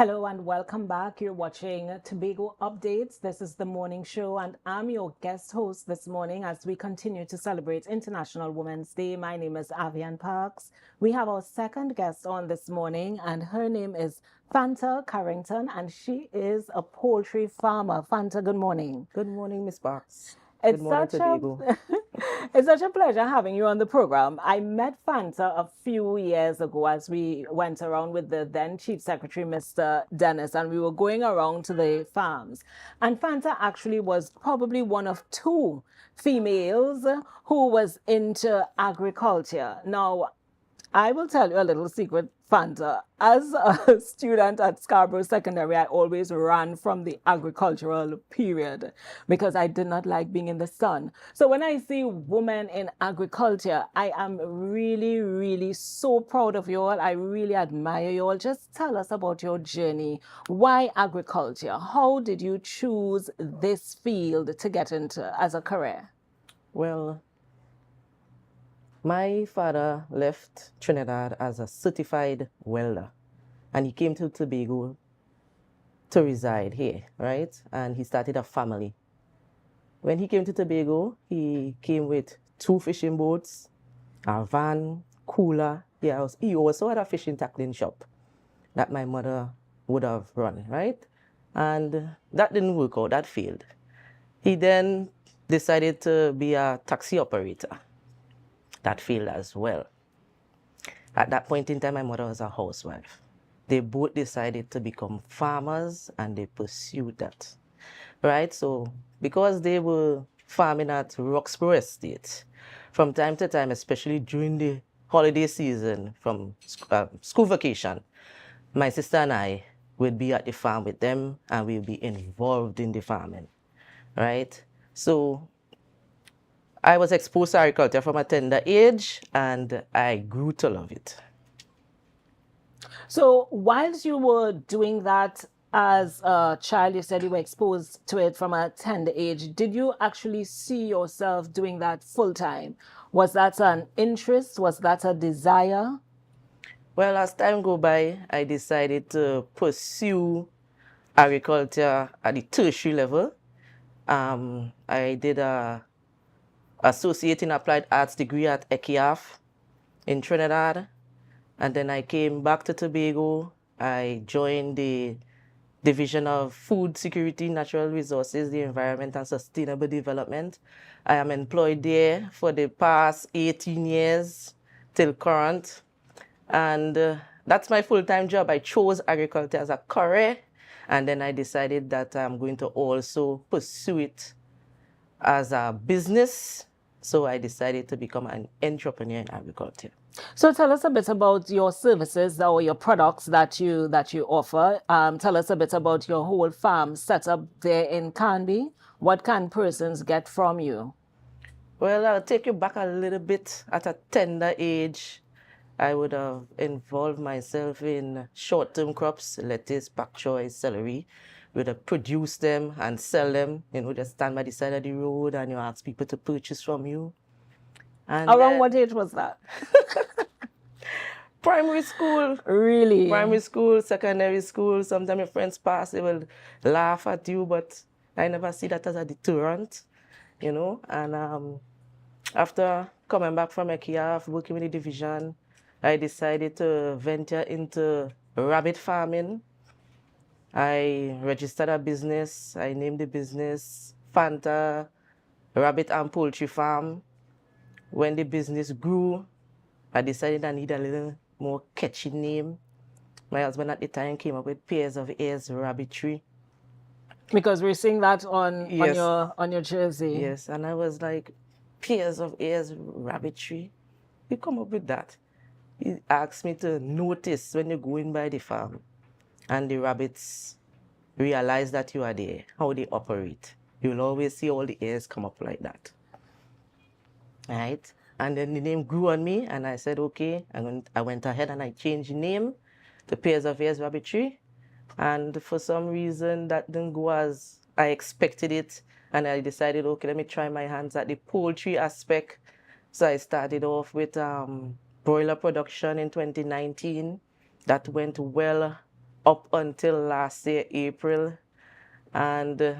Hello and welcome back. You're watching Tobago Updates. This is the morning show, and I'm your guest host this morning as we continue to celebrate International Women's Day. My name is Avian Parks. We have our second guest on this morning, and her name is Fanta Carrington, and she is a poultry farmer. Fanta, good morning. Good morning, Miss Box. Good It's morning, such a Tobago. it's such a pleasure having you on the program. I met Fanta a few years ago as we went around with the then Chief Secretary, Mr. Dennis, and we were going around to the farms. And Fanta actually was probably one of two females who was into agriculture. Now, I will tell you a little secret, Fanta. As a student at Scarborough Secondary, I always ran from the agricultural period because I did not like being in the sun. So when I see women in agriculture, I am really, really so proud of you all. I really admire you all. Just tell us about your journey. Why agriculture? How did you choose this field to get into as a career? Well, my father left Trinidad as a certified welder, and he came to Tobago to reside here, right? And he started a family. When he came to Tobago, he came with two fishing boats, a van, cooler. He also had a fishing tackling shop that my mother would have run, right? And that didn't work out, that failed. He then decided to be a taxi operator. That failed as well. At that point in time, my mother was a housewife. They both decided to become farmers and they pursued that, right? So because they were farming at Roxborough Estate, from time to time, especially during the holiday season from school vacation, my sister and I would be at the farm with them and we'll be involved in the farming, right? So I was exposed to agriculture from a tender age and I grew to love it. So, whilst you were doing that as a child, you said you were exposed to it from a tender age. Did you actually see yourself doing that full time? Was that an interest? Was that a desire? Well, as time go by, I decided to pursue agriculture at the tertiary level. I did a associate in applied arts degree at ECIAF in Trinidad. And then I came back to Tobago. I joined the Division of Food Security, Natural Resources, the Environment and Sustainable Development. I am employed there for the past 18 years till current. And that's my full-time job. I chose agriculture as a career. And then I decided that I'm going to also pursue it as a business. So I decided to become an entrepreneur in agriculture. So tell us a bit about your services or your products that you offer. Tell us a bit about your whole farm setup there in Canby. What can persons get from you? Well, I'll take you back a little bit. At a tender age, I would have involved myself in short-term crops, lettuce, pak choy, celery. We'd have produced them and sell them. Just stand by the side of the road and you ask people to purchase from you. And Around what age was that? primary school. Really? Primary school, secondary school. Sometimes your friends pass, they will laugh at you, but I never see that as a deterrent, And after coming back from ECIAF, working with the division, I decided to venture into rabbit farming. I registered a business. I named the business Fanta Rabbit and Poultry Farm. When the business grew, I decided I need a little more catchy name. My husband at the time came up with Pairs of Ears Rabbitry. Because we're seeing that Yes. on your jersey. Yes, and I was like, Pairs of Ears Rabbitry? You come up with that. He asked me to notice when you're going by the farm and the rabbits realize that you are there, how they operate. You'll always see all the ears come up like that. Right? And then the name grew on me, and I said, okay. I went ahead and I changed the name to Pairs of Ears Rabbitry. And for some reason, that didn't go as I expected it. And I decided, okay, let me try my hands at the poultry aspect. So I started off with broiler production in 2019. That went well up until last year, April. And,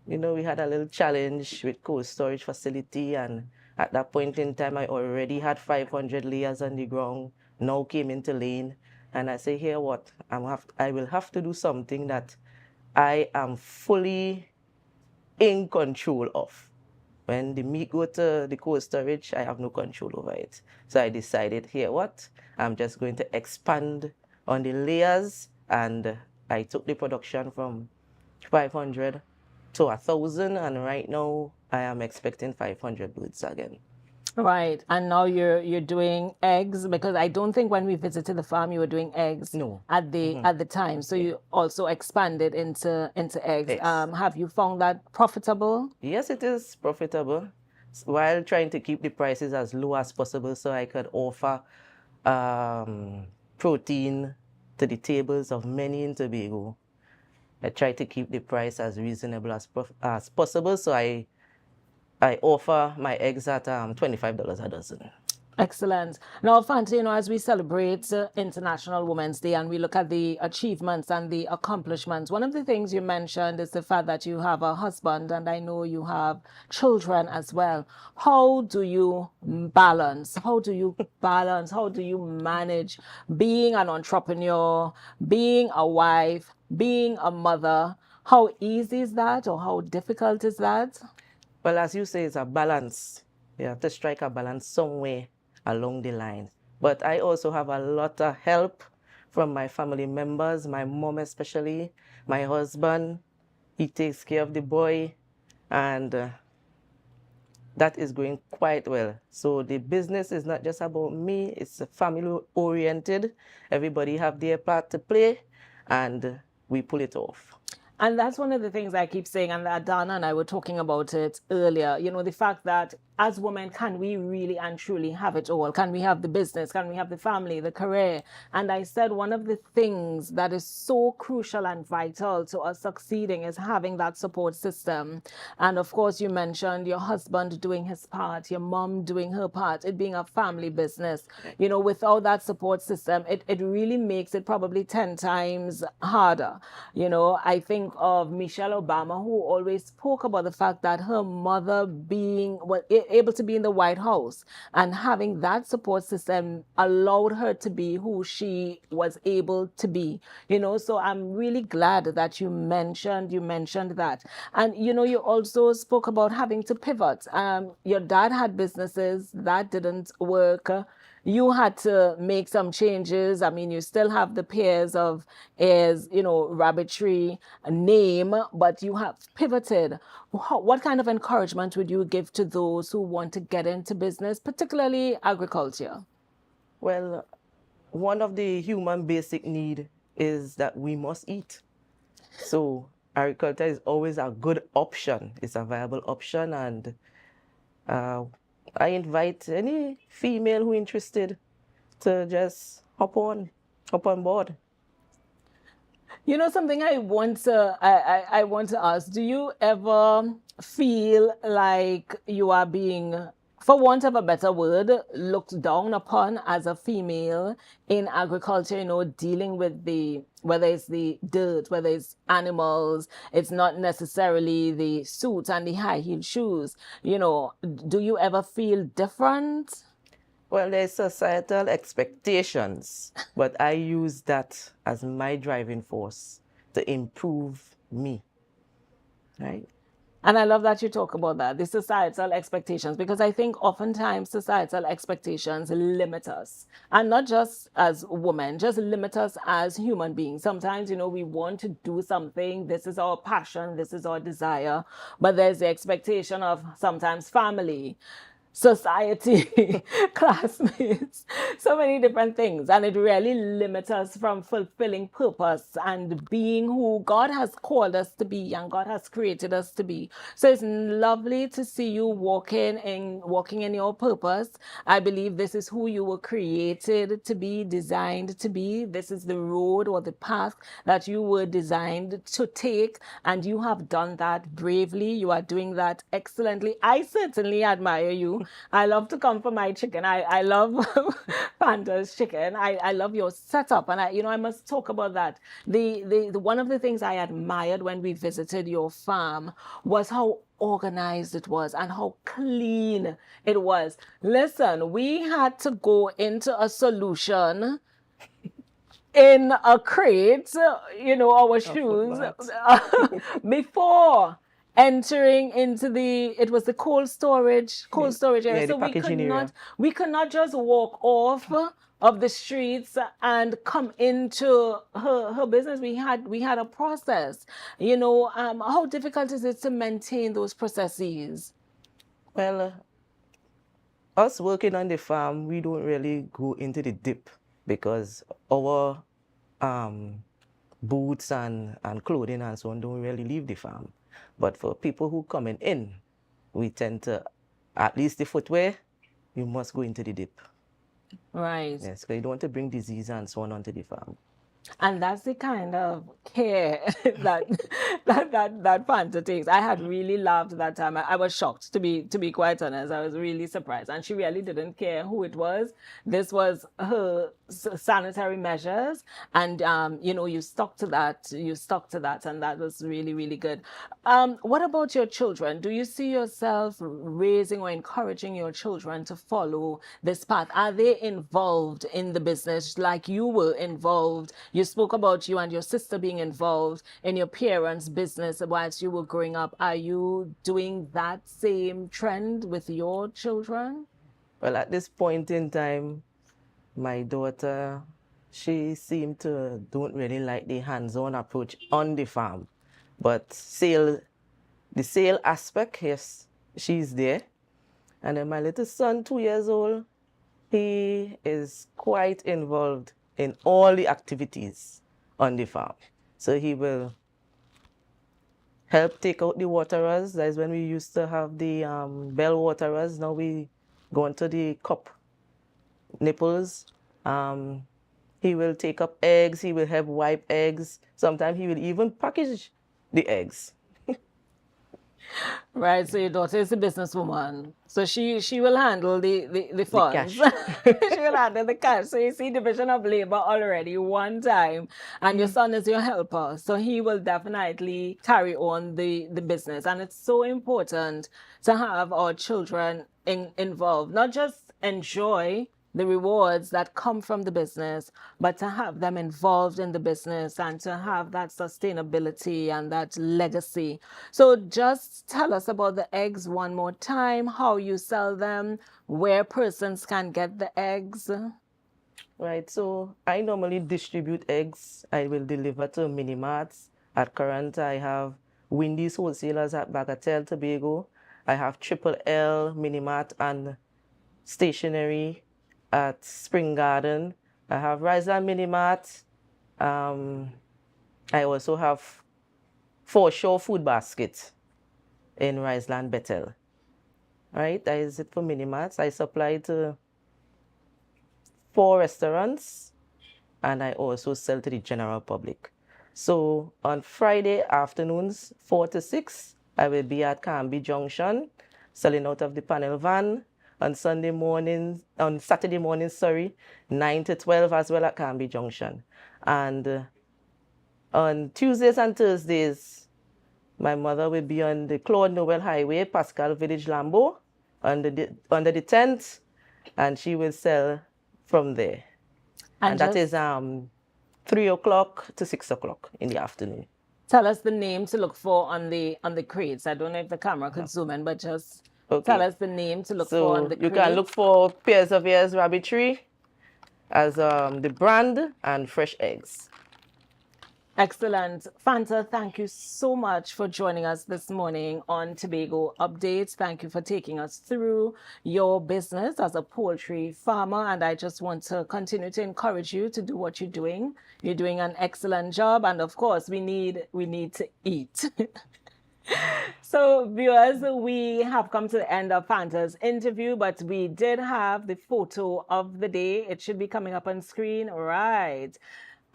we had a little challenge with cold storage facility. And at that point in time, I already had 500 layers on the ground, now came into lane. And I say, here, what? I will have to do something that I am fully in control of. When the meat go to the cold storage, I have no control over it. So I decided, here, what? I'm just going to expand on the layers, and I took the production from 500 to 1,000, and right now I am expecting 500 birds again. Right. And now you're doing eggs, because I don't think when we visited the farm you were doing eggs No. at the time. So you also expanded into eggs. Yes. Have you found that profitable? Yes, it is profitable, while trying to keep the prices as low as possible so I could offer protein to the tables of many in Tobago. I try to keep the price as reasonable as possible, so I offer my eggs at $25 a dozen. Excellent. Now, Fanta, as we celebrate International Women's Day and we look at the achievements and the accomplishments, one of the things you mentioned is the fact that you have a husband, and I know you have children as well. How do you balance? How do you balance? How do you manage being an entrepreneur, being a wife, being a mother? How easy is that, or how difficult is that? Well, as you say, it's a balance. You have to strike a balance somewhere along the line. But I also have a lot of help from my family members, my mom especially, my husband. He takes care of the boy, and that is going quite well. So the business is not just about me, it's family oriented. Everybody have their part to play, and we pull it off. And that's one of the things I keep saying, and Dana and I were talking about it earlier. The fact that as women, can we really and truly have it all? Can we have the business? Can we have the family, the career? And I said one of the things that is so crucial and vital to us succeeding is having that support system. And of course, you mentioned your husband doing his part, your mom doing her part, it being a family business. Without that support system, it really makes it probably 10 times harder. I think of Michelle Obama, who always spoke about the fact that her mother being able to be in the White House and having that support system allowed her to be who she was able to be. So I'm really glad that you mentioned that. And you also spoke about having to pivot. Your dad had businesses that didn't work. You had to make some changes. I mean, you still have the pairs of airs, rabbitry name, but you have pivoted. What kind of encouragement would you give to those who want to get into business, particularly agriculture? Well, one of the human basic need is that we must eat. So agriculture is always a good option. It's a viable option, and I invite any female who interested to just hop on board. Something I want to ask, do you ever feel like you are being, for want of a better word, looked down upon as a female in agriculture, dealing with whether it's the dirt, whether it's animals, it's not necessarily the suits and the high heel shoes. Do you ever feel different? Well, there's societal expectations, but I use that as my driving force to improve me, right? And I love that you talk about that, the societal expectations, because I think oftentimes societal expectations limit us. And not just as women, just limit us as human beings. Sometimes, we want to do something. This is our passion. This is our desire. But there's the expectation of sometimes family, society, classmates, so many different things. And it really limits us from fulfilling purpose and being who God has called us to be and God has created us to be. So it's lovely to see you walking in your purpose. I believe this is who you were created to be, designed to be. This is the road or the path that you were designed to take, and you have done that bravely. You are doing that excellently. I certainly admire you. I love to come for my chicken. I love Fanta's chicken. I love your setup, and I must talk about that. The one of the things I admired when we visited your farm was how organized it was and how clean it was. Listen, we had to go into a solution in a crate, our A shoes, footmat. before entering into it was the cold storage area. Yeah, the So packaging area. we could not just walk off of the streets and come into her business. We had a process. How difficult is it to maintain those processes? Well, us working on the farm, we don't really go into the dip because our um, boots and clothing and so on don't really leave the farm. But for people who coming in, we tend to, at least the footwear, you must go into the dip. Right. Yes, because you don't want to bring disease and so on onto the farm. And that's the kind of care that Fanta takes. I had really laughed that time. I was shocked, to be quite honest. I was really surprised, and she really didn't care who it was. This was her sanitary measures, and you stuck to that. You stuck to that, and that was really, really good. What about your children? Do you see yourself raising or encouraging your children to follow this path? Are they involved in the business like you were involved? You spoke about you and your sister being involved in your parents' business whilst you were growing up. Are you doing that same trend with your children? Well, at this point in time, my daughter, she seemed to don't really like the hands-on approach on the farm. But the sale aspect, yes, she's there. And then my little son, 2 years old, he is quite involved in all the activities on the farm. So he will help take out the waterers. That is when we used to have the bell waterers. Now we go into the cup nipples. He will take up eggs. He will help wipe eggs. Sometimes he will even package the eggs. Right, so your daughter is a businesswoman. So she will handle the funds. cash. She will handle the cash. So you see division of labor already one time. And your son is your helper. So he will definitely carry on the business. And it's so important to have our children involved, not just enjoy the rewards that come from the business, but to have them involved in the business and to have that sustainability and that legacy. So just tell us about the eggs one more time, how you sell them, where persons can get the eggs. Right, so I normally distribute eggs. I will deliver to mini marts. At current, I have Wendy's wholesalers at Bagatelle, Tobago. I have Triple L, Mini Mart, and stationery at Spring Garden. I have Riza Mini Mart. I also have Foreshore Food Basket in Riseland, Bethel. Right, that is it for Mini Marts. I supply to 4 restaurants, and I also sell to the general public. So on Friday afternoons, 4 to 6, I will be at Canby Junction, selling out of the panel van. On Saturday morning, 9 to 12 as well at Canby Junction. And on Tuesdays and Thursdays, my mother will be on the Claude Nobel Highway, Pascal Village, Lambeau, under the tent, and she will sell from there. And that is 3 o'clock to 6 o'clock in the afternoon. Tell us the name to look for on the crates. I don't know if the camera could zoom in, but just tell us the name to look for on the crates. You can look for Pears of Ears Rabbitry as the brand and fresh eggs. Excellent. Fanta, thank you so much for joining us this morning on Tobago Updates. Thank you for taking us through your business as a poultry farmer. And I just want to continue to encourage you to do what you're doing. You're doing an excellent job. And of course, we need to eat. So, viewers, we have come to the end of Fanta's interview, but we did have the photo of the day. It should be coming up on screen, right?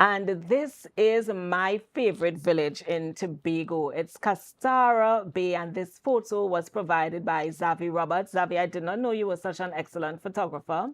And this is my favorite village in Tobago. It's Castara Bay, and this photo was provided by Xavi Roberts. Xavi, I did not know you were such an excellent photographer.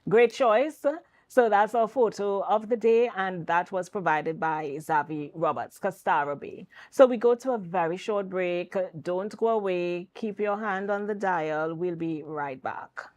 Great choice. So that's our photo of the day, and that was provided by Xavi Roberts, Castara Bay. So we go to a very short break. Don't go away. Keep your hand on the dial. We'll be right back.